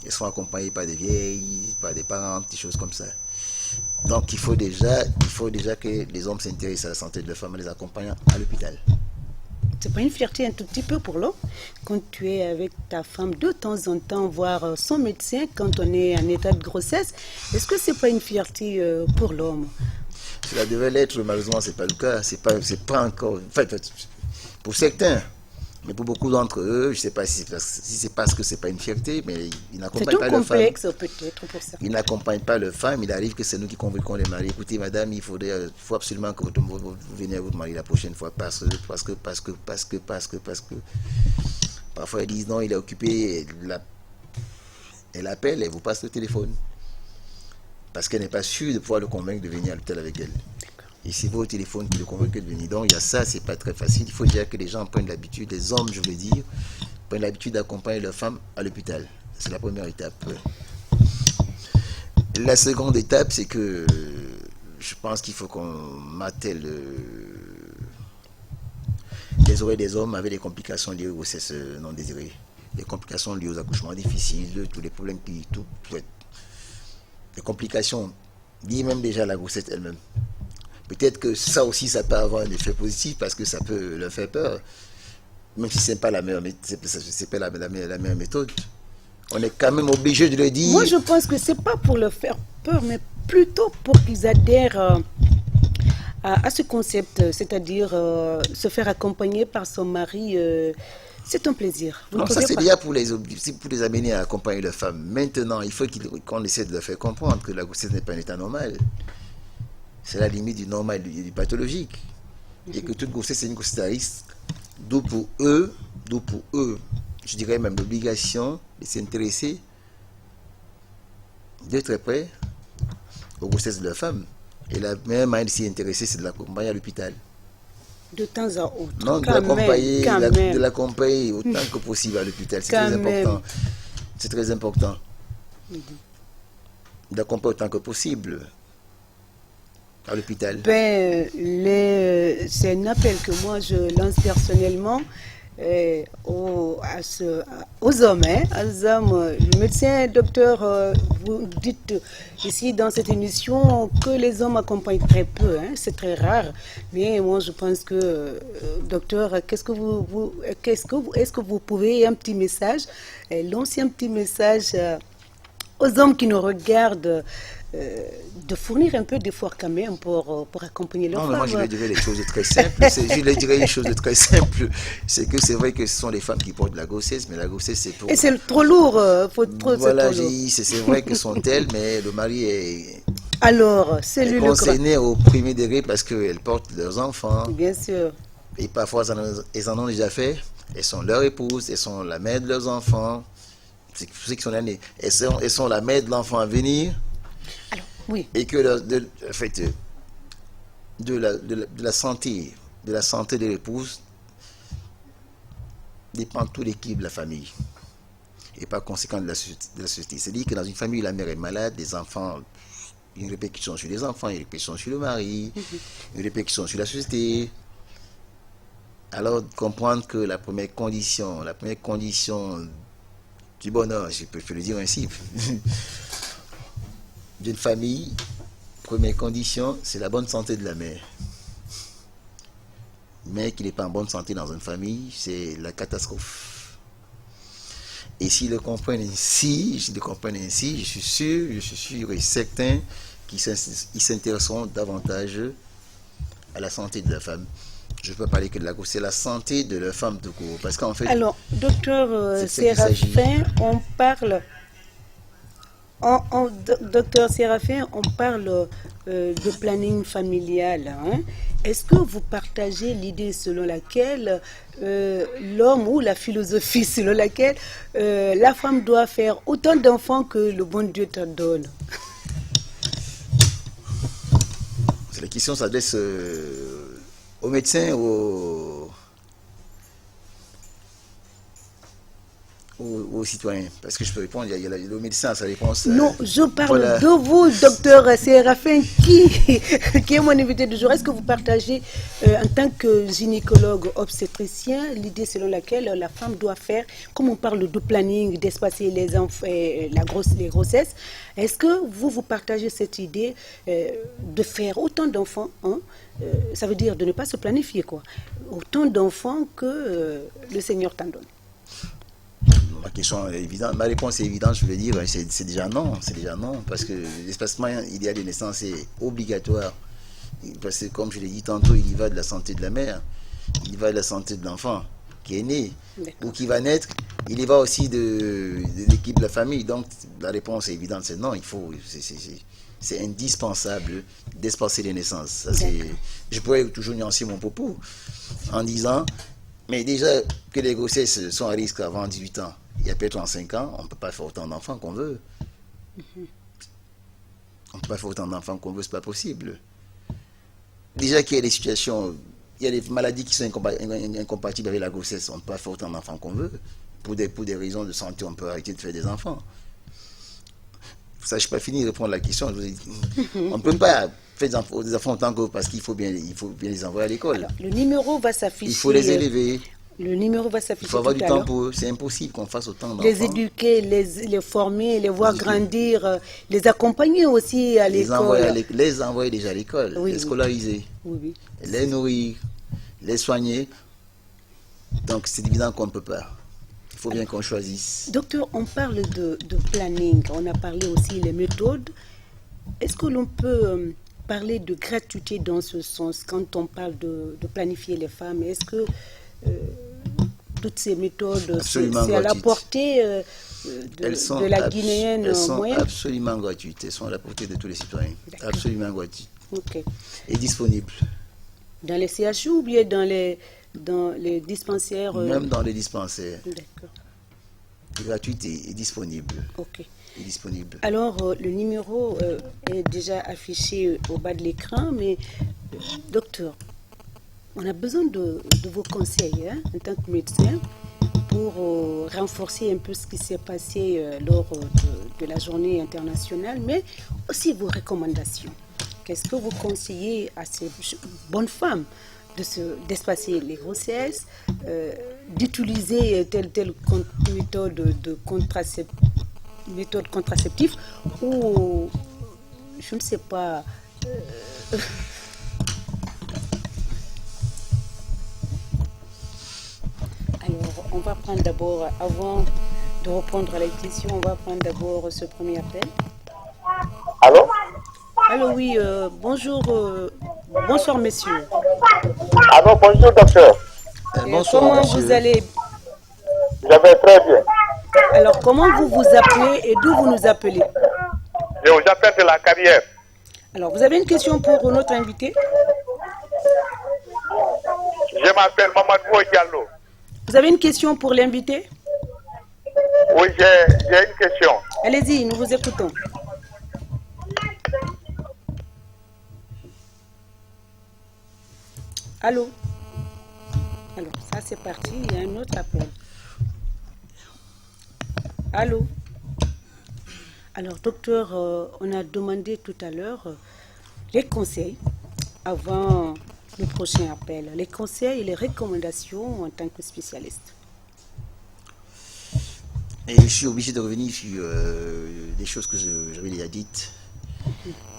Elles sont accompagnées par des vieilles, par des parents, des choses comme ça. Donc, il faut déjà que les hommes s'intéressent à la santé de la femme en les accompagnant à l'hôpital. C'est pas une fierté un tout petit peu pour l'homme quand tu es avec ta femme de temps en temps voir son médecin quand on est en état de grossesse? Est-ce que c'est pas une fierté pour l'homme? Cela devait l'être, malheureusement c'est pas le cas. C'est pas encore. Enfin, pour certains, mais pour beaucoup d'entre eux, je ne sais pas si c'est parce que c'est pas une fierté, mais ils n'accompagnent pas leur femme. C'est un complexe peut-être pour ça. Ils n'accompagnent pas leur femme. Il arrive que c'est nous qui convoquons les maris. Écoutez, madame, il faut absolument que vous veniez à votre mari la prochaine fois parce que. Parfois ils disent non, il est occupé. Elle appelle, elle vous passe le téléphone parce qu'elle n'est pas sûre de pouvoir le convaincre de venir à l'hôtel avec elle. Et c'est vos téléphones qui le convainquent de venir. Donc, il y a ça, c'est pas très facile. Il faut dire que les gens prennent l'habitude, les hommes, je veux dire, prennent l'habitude d'accompagner leurs femmes à l'hôpital. C'est la première étape. La seconde étape, c'est que je pense qu'il faut qu'on martèle les oreilles des hommes avec des complications liées aux grossesses non désirées. Les complications liées aux accouchements difficiles, tous les problèmes les complications liées même déjà à la grossesse elle-même. Peut-être que ça aussi, ça peut avoir un effet positif parce que ça peut leur faire peur. Même si ce n'est pas la meilleure méthode. On est quand même obligé de le dire. Moi, je pense que ce n'est pas pour leur faire peur, mais plutôt pour qu'ils adhèrent à ce concept, c'est-à-dire se faire accompagner par son mari. C'est un plaisir. Non, ça c'est déjà pour les amener à accompagner leur femme. Maintenant, il faut qu'on essaie de leur faire comprendre que la grossesse n'est pas un état normal. C'est la limite du normal et du pathologique. Et que toute grossesse, c'est une grossesse à risque. D'où pour eux, je dirais même l'obligation de s'intéresser de très près aux grossesses de leur femme. Et la meilleure manière de s'y intéresser, c'est de l'accompagner à l'hôpital. De temps à autre. Non, de l'accompagner autant que possible à l'hôpital. C'est très important. C'est très important. D'accompagner autant que possible à l'hôpital. C'est un appel que moi je lance personnellement. aux hommes, hein, aux hommes. Le médecin, docteur, vous dites ici dans cette émission que les hommes accompagnent très peu, hein, c'est très rare. Mais moi, je pense que, docteur, est-ce que vous pouvez un petit message, lancer un petit message aux hommes qui nous regardent, de fournir un peu d'effort quand même pour accompagner leurs femmes. Non, mais moi je leur dirais les choses très simples. Je leur dirais une chose très simple. C'est que c'est vrai que ce sont les femmes qui portent la grossesse, mais la grossesse c'est pour... Et c'est trop lourd. Voilà, c'est vrai que sont elles, mais le mari est... Alors, c'est lui le concerné au premier degré parce qu'elles portent leurs enfants. Bien sûr. Et parfois, elles en ont déjà fait. Elles sont leur épouse, elles sont la mère de leurs enfants. C'est pour ceux qui sont nés. Elles sont la mère de l'enfant à venir. Alors, oui. Et que de la santé de l'épouse dépend tout l'équilibre de la famille. Et par conséquent de la société. C'est-à-dire que dans une famille, la mère est malade, les enfants, une répercussion sur les enfants, une répercussion sur le mari, une répercussion sur la société. Alors, comprendre que la première condition du bonheur, je peux le dire ainsi, d'une famille, première condition, c'est la bonne santé de la mère. Mais qu'il n'est pas en bonne santé dans une famille, c'est la catastrophe. Et s'ils le comprennent ainsi, je suis sûr et certain qu'ils s'intéresseront davantage à la santé de la femme. Je ne peux parler que de la grossesse, c'est la santé de la femme de court. Parce qu'en fait... Alors, docteur Séraphin, on parle... Docteur Séraphin, on parle de planning familial. Hein? Est-ce que vous partagez l'idée selon laquelle l'homme ou la philosophie selon laquelle la femme doit faire autant d'enfants que le bon Dieu te donne? C'est la question s'adresse aux médecins, aux citoyens. Parce que je peux répondre, il y a le médecin à sa réponse. Non, je parle de vous, docteur Séraphin, qui est mon invité du jour. Est-ce que vous partagez, en tant que gynécologue obstétricien, l'idée selon laquelle la femme doit faire, comme on parle de planning, d'espacer les enfants, les grossesses, est-ce que vous partagez cette idée de faire autant d'enfants, hein? Ça veut dire de ne pas se planifier, quoi. Autant d'enfants que le Seigneur t'en donne. Ma question est évidente, ma réponse est évidente, je veux dire, c'est déjà non, parce que l'espacement idéal de naissance est obligatoire. Parce que comme je l'ai dit tantôt, il y va de la santé de la mère, il y va de la santé de l'enfant qui est né ou qui va naître, il y va aussi de l'équipe de la famille. Donc la réponse est évidente, c'est non, c'est indispensable d'espacer les naissances. Ça, je pourrais toujours nuancer mon propos en disant, mais déjà que les grossesses sont à risque avant 18 ans, il y a peut-être en 5 ans, on ne peut pas faire autant d'enfants qu'on veut. On ne peut pas faire autant d'enfants qu'on veut, ce n'est pas possible. Déjà qu'il y a des situations, il y a des maladies qui sont incompatibles avec la grossesse, on ne peut pas faire autant d'enfants qu'on veut. Pour des raisons de santé, on peut arrêter de faire des enfants. Ça, je n'ai pas fini de répondre à la question. On ne peut pas faire des enfants autant que parce qu'il faut bien les envoyer à l'école. Alors, le numéro va s'afficher. Il faut les élever. Le numéro va s'afficher. Il faut avoir du temps pour eux. C'est impossible qu'on fasse autant d'enfants. Les éduquer, les former, les voir grandir, les accompagner aussi à l'école. Les envoyer déjà à l'école, les scolariser, les nourrir, les soigner. Donc c'est évident qu'on ne peut pas. Il faut bien qu'on choisisse. Docteur, on parle de planning, on a parlé aussi des méthodes. Est-ce que l'on peut parler de gratuité dans ce sens quand on parle de planifier les femmes? Est-ce que toutes ces méthodes, c'est à la portée de la Guinéenne moyenne? Elles sont absolument gratuites. Elles sont à la portée de tous les citoyens. Absolument gratuites. Okay. Et disponibles. Dans les CHU ou bien dans les dispensaires? Même dans les dispensaires. D'accord. Gratuite et disponible. Ok. Et disponible. Alors, le numéro est déjà affiché au bas de l'écran, mais docteur, on a besoin de vos conseils, hein, en tant que médecin, pour renforcer un peu ce qui s'est passé lors de la journée internationale, mais aussi vos recommandations. Qu'est-ce que vous conseillez à ces bonnes femmes d'espacer les grossesses, d'utiliser telle méthode contraceptive ou je ne sais pas. Alors, on va prendre d'abord, avant de reprendre la question, on va prendre d'abord ce premier appel. Allô? Allô, oui, bonjour, bonsoir messieurs. Allô, bonjour docteur. Bonsoir, comment monsieur. vous allez? Je vais très bien. Alors, comment vous vous appelez et d'où vous nous appelez? Je vous appelle de la carrière. Alors, vous avez une question pour notre invité? Je m'appelle Mamadou Diallo. Vous avez une question pour l'invité? Oui, j'ai une question. Allez-y, nous vous écoutons. Allô? Alors, ça c'est parti, il y a un autre appel. Allô? Alors, docteur, on a demandé tout à l'heure les conseils avant le prochain appel. Les conseils et les recommandations en tant que spécialiste. Et je suis obligé de revenir sur des choses que j'avais déjà dites.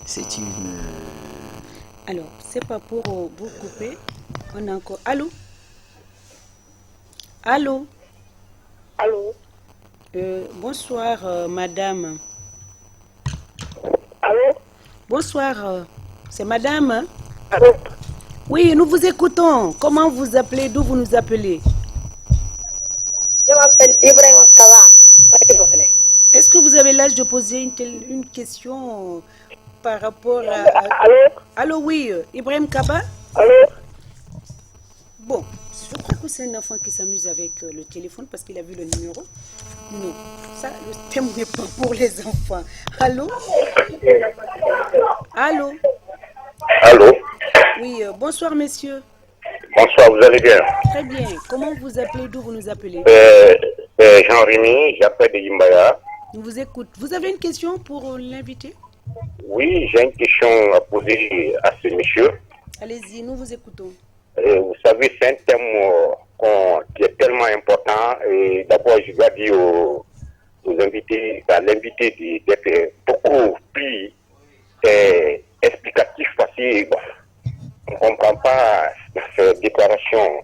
C'est une... Alors, c'est pas pour vous couper. On a encore... Allô? Allô? Allô? Bonsoir, madame. Allô? Bonsoir, c'est madame, hein? Allô? Oui, nous vous écoutons. Comment vous appelez? D'où vous nous appelez? Je m'appelle Ibrahim Kala. Est-ce que vous avez l'âge de poser une question par rapport à... Allô? Allô, oui, Ibrahim Kaba? Allô? Bon, je crois que c'est un enfant qui s'amuse avec le téléphone parce qu'il a vu le numéro. Non, ça, le thème n'est pas pour les enfants. Allô? Allô? Allô? Oui, bonsoir, messieurs. Bonsoir, vous allez bien? Très bien. Comment vous appelez? D'où vous nous appelez? Jean-Rémy, j'appelle de Yimbaya. On vous écoute. Vous avez une question pour l'invité? Oui, j'ai une question à poser à ce monsieur. Allez-y, nous vous écoutons. Vous savez, c'est un thème qui est tellement important. Et d'abord, je dois dire aux invités, à l'invité d'être beaucoup plus explicatif parce que bon, on ne comprend pas cette déclaration.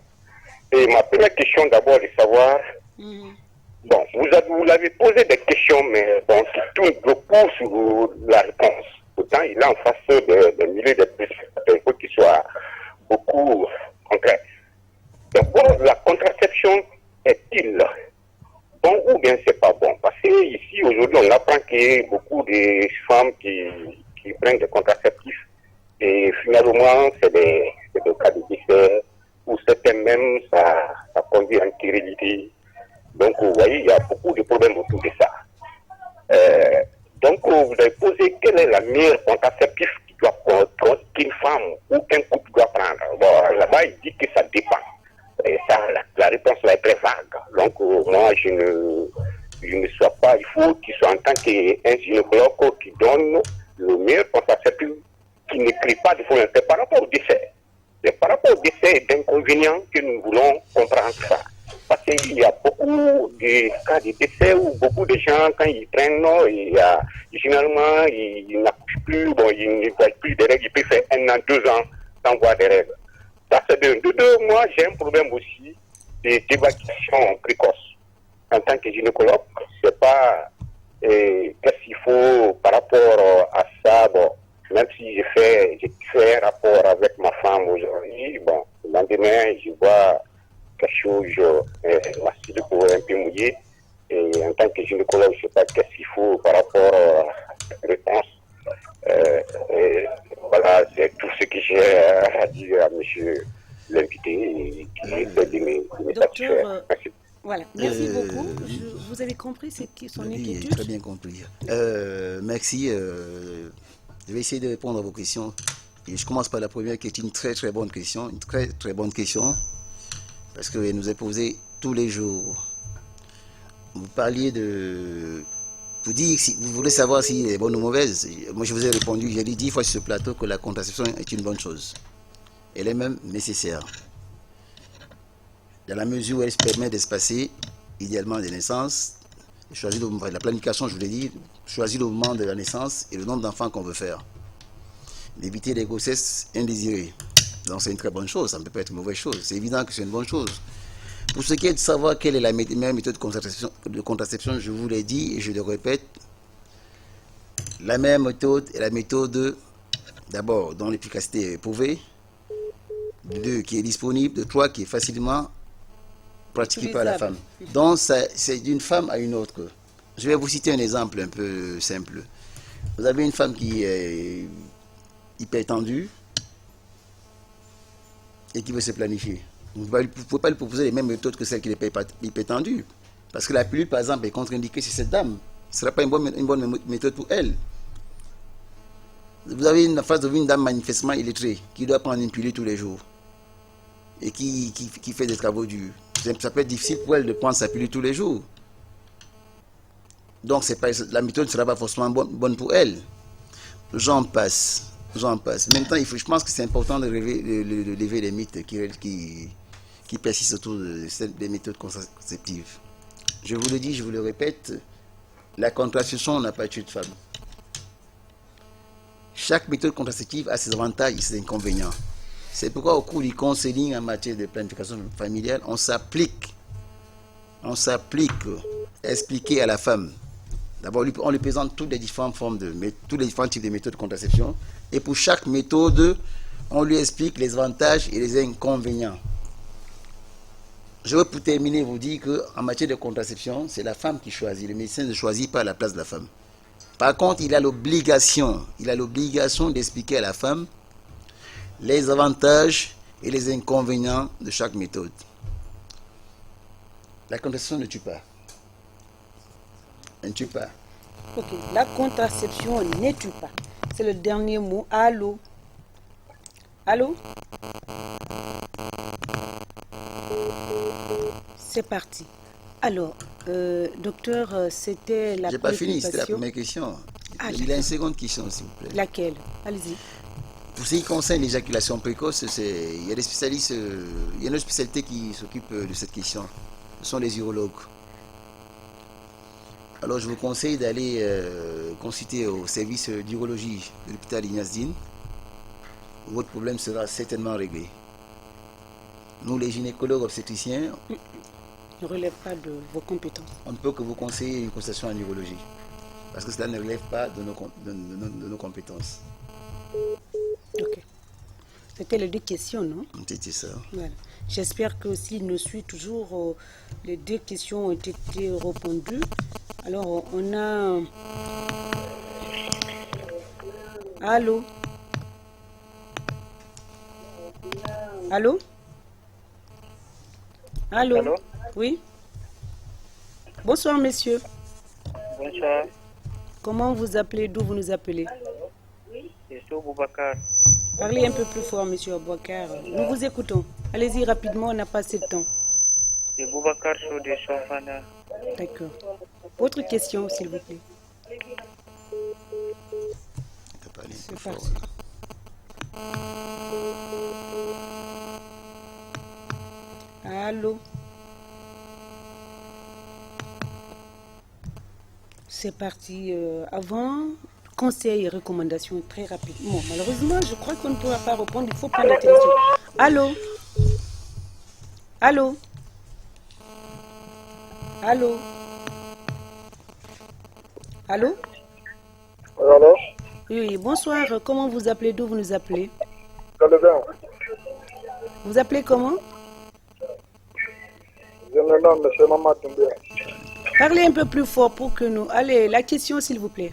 Et ma première question d'abord est de savoir, bon, vous l'avez posé des questions, mais bon, qui tournent beaucoup sur la réponse. Pourtant, il est en face de milliers de téléspectateurs. Il faut qu'il soit beaucoup concret. Donc, bon, la contraception est-il bon ou bien c'est pas bon? Parce que ici, aujourd'hui, on apprend qu'il y a beaucoup de femmes qui prennent des contraceptifs et finalement, c'est des cas de décès ou certains même, ça conduit à une stérilité. Donc, vous voyez, il y a beaucoup de problèmes autour de ça. Donc, vous avez posé quelle est la meilleure contraceptif qu'une femme ou qu'un couple doit prendre. Bon, là-bas, il dit que ça dépend. Et ça, la réponse là est très vague. Donc, moi, je ne sois pas, il faut qu'il soit en tant qu'un gynécologue qui donne le meilleur contraceptif, qui n'écrit pas de volonté par rapport au décès. C'est par rapport au décès et d'inconvénients que nous voulons comprendre ça. Parce qu'il y a beaucoup de cas de décès où beaucoup de gens, quand ils prennent, généralement, ils n'accouchent plus, bon, ils ne voient plus des règles, ils peuvent faire 1 an, 2 ans sans voir des règles. Ça, c'est de deux. Moi, j'ai un problème aussi d'évacuation précoce. En tant que gynécologue, c'est pas qu'est-ce qu'il faut par rapport à ça, bon, même si j'ai fait un rapport avec ma femme aujourd'hui, bon, le lendemain, je vois quelque chose, ma cellule pour un peu mouillée. Et en tant que gynécologue, je ne sais pas qu'est-ce qu'il faut par rapport à cette réponse. Voilà, c'est tout ce que j'ai à dire à monsieur l'invité qui essaie de me satisfaire. Merci. Voilà, merci beaucoup. Vous avez compris son inquiétude? J'ai très bien compris. Merci. Je vais essayer de répondre à vos questions. Et je commence par la première qui est une très très bonne question. Une très très bonne question. Parce qu'elle nous est posée tous les jours. Vous parliez de... Vous dites, si vous voulez savoir si elle est bonne ou mauvaise. Moi je vous ai répondu, j'ai dit 10 fois sur ce plateau que la contraception est une bonne chose. Elle est même nécessaire. Dans la mesure où elle se permet d'espacer, idéalement, des naissances, choisir le moment, la planification, je vous l'ai dit, choisir le moment de la naissance et le nombre d'enfants qu'on veut faire. D'éviter les grossesses indésirées. Donc c'est une très bonne chose, ça ne peut pas être une mauvaise chose. C'est évident que c'est une bonne chose. Pour ce qui est de savoir quelle est la meilleure méthode de contraception, je vous l'ai dit et je le répète, la meilleure méthode est la méthode, d'abord, dont l'efficacité est prouvée, 2, qui est disponible, de 3, qui est facilement pratiquée par la femme. Donc, c'est d'une femme à une autre. Je vais vous citer un exemple un peu simple. Vous avez une femme qui est hyper tendue et qui veut se planifier. Vous ne pouvez pas lui proposer les mêmes méthodes que celle qui n'est pas hyper tendue. Parce que la pilule, par exemple, est contre-indiquée chez cette dame. Ce ne sera pas une bonne méthode pour elle. Vous avez une phase de une dame manifestement illettrée qui doit prendre une pilule tous les jours et qui fait des travaux durs. Ça peut être difficile pour elle de prendre sa pilule tous les jours. Donc la méthode ne sera pas forcément bonne pour elle. J'en passe. Maintenant, je pense que c'est important de lever les mythes qui persistent autour des méthodes contraceptives. Je vous le dis, je vous le répète, la contraception n'a pas tué de femme. Chaque méthode contraceptive a ses avantages et ses inconvénients. C'est pourquoi au cours du counseling en matière de planification familiale, on s'applique à expliquer à la femme. D'abord, on lui présente toutes les différentes tous les différents types de méthodes de contraception. Et pour chaque méthode, on lui explique les avantages et les inconvénients. Je veux pour terminer vous dire qu'en matière de contraception, c'est la femme qui choisit. Le médecin ne choisit pas à la place de la femme. Par contre, il a l'obligation d'expliquer à la femme les avantages et les inconvénients de chaque méthode. La contraception ne tue pas. Elle ne tue pas. Ok, la contraception ne tue pas. C'est le dernier mot. Allô? Allô? C'est parti. Alors, docteur, c'était la J'ai pas fini, c'était la première question. Il y a une seconde question, s'il vous plaît. Laquelle? Allez-y. Pour ce qui concerne l'éjaculation précoce, il y a des spécialistes, il y a une spécialité qui s'occupe de cette question. Ce sont les urologues. Alors je vous conseille d'aller consulter au service d'urologie de l'hôpital Ignace-Dine. Votre problème sera certainement réglé. Nous, les gynécologues obstétriciens, ne relève pas de vos compétences. On ne peut que vous conseiller une consultation en urologie. Parce que cela ne relève pas de nos compétences. Ok. C'était les deux questions, non? C'était ça. Voilà. J'espère que s'il nous suit toujours, les deux questions ont été répondues. Alors, on a... Allô? Allô? Allô? Allô? Oui? Bonsoir, messieurs. Bonsoir. Comment vous appelez? D'où vous nous appelez? Je suis Boubacar. Parlez un peu plus fort, monsieur Abouakar. Nous vous écoutons. Allez-y rapidement, on n'a pas assez de temps. C'est Boubacar de Chofana. D'accord. Autre question, s'il vous plaît. C'est parti. Allô? C'est parti. Avant, conseils et recommandations très rapidement. Malheureusement, je crois qu'on ne pourra pas répondre. Il faut prendre la télévision. Allô? Allô? Allô? Allô? Allô? Oui, bonsoir. Comment vous appelez? D'où vous nous appelez? Vous appelez comment? Je me nomme M. Maman Doumbia. Parlez un peu plus fort pour que nous... Allez, la question, s'il vous plaît.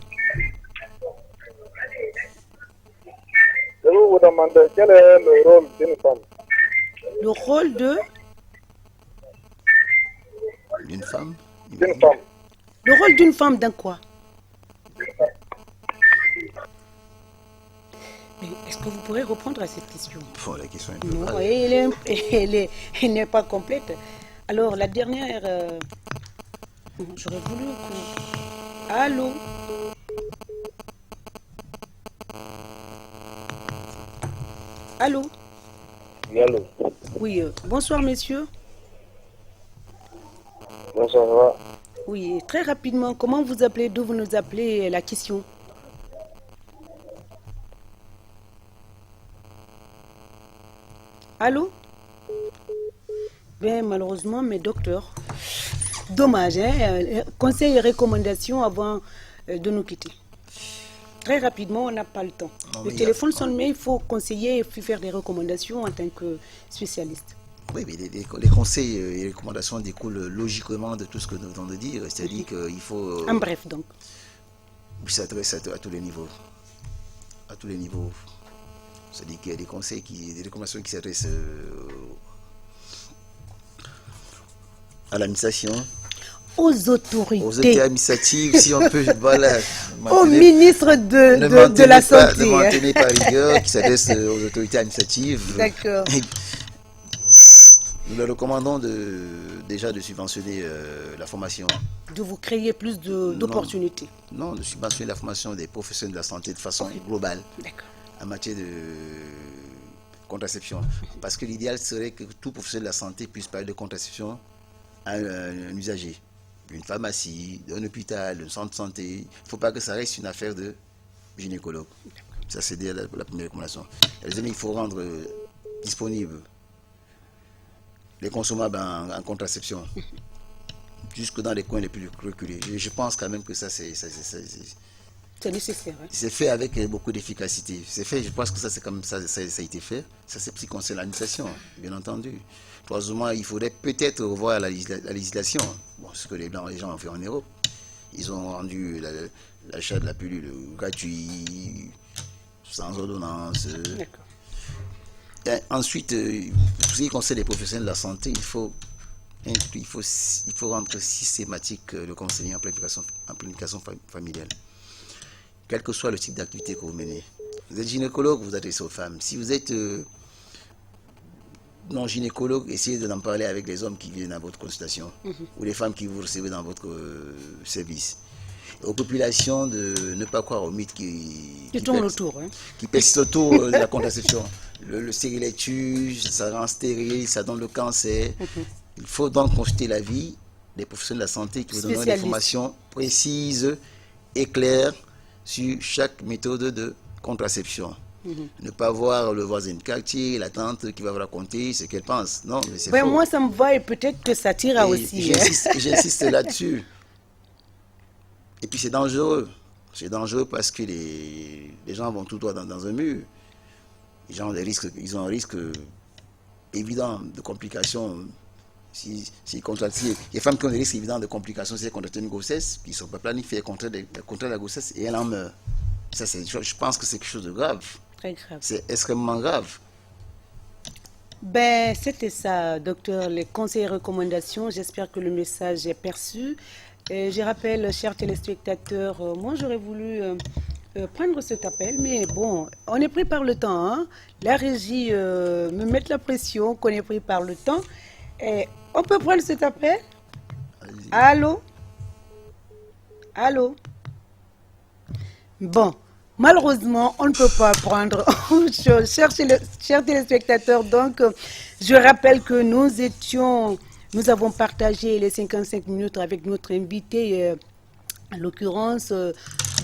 Je veux vous demander quel est le rôle d'une femme. Le rôle de... D'une femme? D'une femme. Le rôle d'une femme dans quoi? Mais est-ce que vous pourrez répondre à cette question? Bon, la question est un peu Non, vague. elle n'est pas complète. Alors, la dernière... J'aurais voulu... Allô? Allô? Oui, allô. Oui, bonsoir messieurs. Bonsoir, ça va? Oui, très rapidement, comment vous appelez, d'où vous nous appelez, la question? Allô? Ben, malheureusement, mes docteurs. Dommage, hein? Conseils et recommandations avant de nous quitter. Très rapidement, on n'a pas le temps. Non, Le mais téléphone sonne, mais il faut conseiller et puis faire des recommandations en tant que spécialiste. Oui, mais les conseils et les recommandations découlent logiquement de tout ce que nous venons de dire. C'est-à-dire qu'il faut... En bref, donc. Ça s'adresse à tous les niveaux. À tous les niveaux. C'est-à-dire qu'il y a des conseils, des recommandations qui s'adressent à l'administration, Aux autorités. aux autorités administratives, si on peut, voilà. Au ministre de la Santé. Ne maintenez pas rigueur, qui s'adresse aux autorités administratives. D'accord. Nous leur recommandons déjà de subventionner la formation. De vous créer plus d'opportunités. Non, de subventionner la formation des professionnels de la santé de façon globale D'accord. en matière de contraception. Parce que l'idéal serait que tout professionnel de la santé puisse parler de contraception à un usager. D'une pharmacie, d'un hôpital, d'un centre de santé. Il ne faut pas que ça reste une affaire de gynécologue. Ça, c'est déjà la première recommandation. La deuxième, il faut rendre disponible les consommables en contraception, jusque dans les coins les plus reculés. Je pense quand même que ça, c'est nécessaire. Hein? c'est fait avec beaucoup d'efficacité. C'est fait, je pense que ça, c'est comme ça a été fait. Ça, c'est ce qui concerne l'administration, bien entendu. Troisièmement, il faudrait peut-être revoir la législation. Bon, ce que les gens ont fait en Europe. Ils ont rendu l'achat de la pilule gratuit, sans ordonnance. D'accord. Et ensuite, pour ce qui concerne les professionnels de la santé, il faut rendre systématique le conseiller en planification familiale. Quel que soit le type d'activité que vous menez. Vous êtes gynécologue, vous adressez aux femmes. Si vous êtes non gynécologue, essayez d'en parler avec les hommes qui viennent à votre consultation ou les femmes qui vous recevez dans votre service. Aux populations de ne pas croire aux mythes qui tournent autour. Hein? Qui persistent autour de la contraception. Le stérilet tue, ça rend stérile, ça donne le cancer. Il faut donc consulter l'avis des professionnels de la santé qui vous donneront des informations précises et claires sur chaque méthode de contraception. Ne pas voir le voisin de quartier, la tante qui va vous raconter ce qu'elle pense. Non, mais c'est faux. Moi, ça me va et peut-être que ça tira aussi. J'insiste là-dessus. Et puis c'est dangereux. C'est dangereux parce que les gens vont tout droit dans un mur. Ils ont un risque évident de complications. Les femmes qui ont des risques évidents de complications, c'est contracter une grossesse, qui ne sont pas planifiées, contre la grossesse et elle en meurt. Ça, je pense que c'est quelque chose de grave. Très grave. C'est extrêmement grave. Ben, c'était ça, docteur, les conseils et recommandations. J'espère que le message est perçu. Et je rappelle, chers téléspectateurs, moi j'aurais voulu prendre cet appel, mais bon, on est pris par le temps. Hein? La régie me met la pression qu'on est pris par le temps. Et on peut prendre cet appel? Allô? Allô? Bon, malheureusement, on ne peut pas prendre. Chers téléspectateurs, donc, je rappelle que nous avons partagé les 55 minutes avec notre invité, en l'occurrence,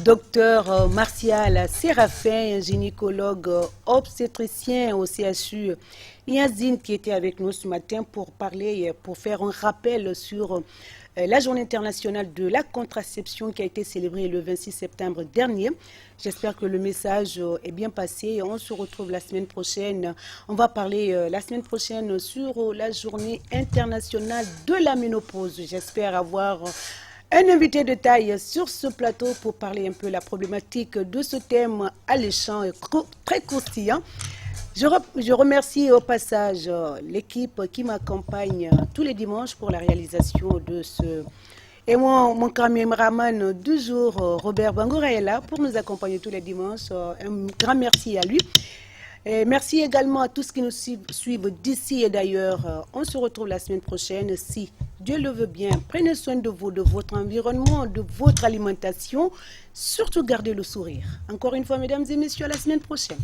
docteur Martial Séraphin, gynécologue obstétricien au CHU Yazine, qui était avec nous ce matin pour faire un rappel sur la journée internationale de la contraception qui a été célébrée le 26 septembre dernier. J'espère que le message est bien passé. On se retrouve la semaine prochaine. On va parler la semaine prochaine sur la journée internationale de la ménopause. J'espère avoir un invité de taille sur ce plateau pour parler un peu la problématique de ce thème alléchant et très croustillant. Je remercie au passage l'équipe qui m'accompagne tous les dimanches pour la réalisation de ce... Et mon caméraman du jour, Robert Bangoura, est là pour nous accompagner tous les dimanches. Un grand merci à lui. Et merci également à tous qui nous suivent d'ici et d'ailleurs. On se retrouve la semaine prochaine, si Dieu le veut bien. Prenez soin de vous, de votre environnement, de votre alimentation. Surtout gardez le sourire. Encore une fois, mesdames et messieurs, à la semaine prochaine.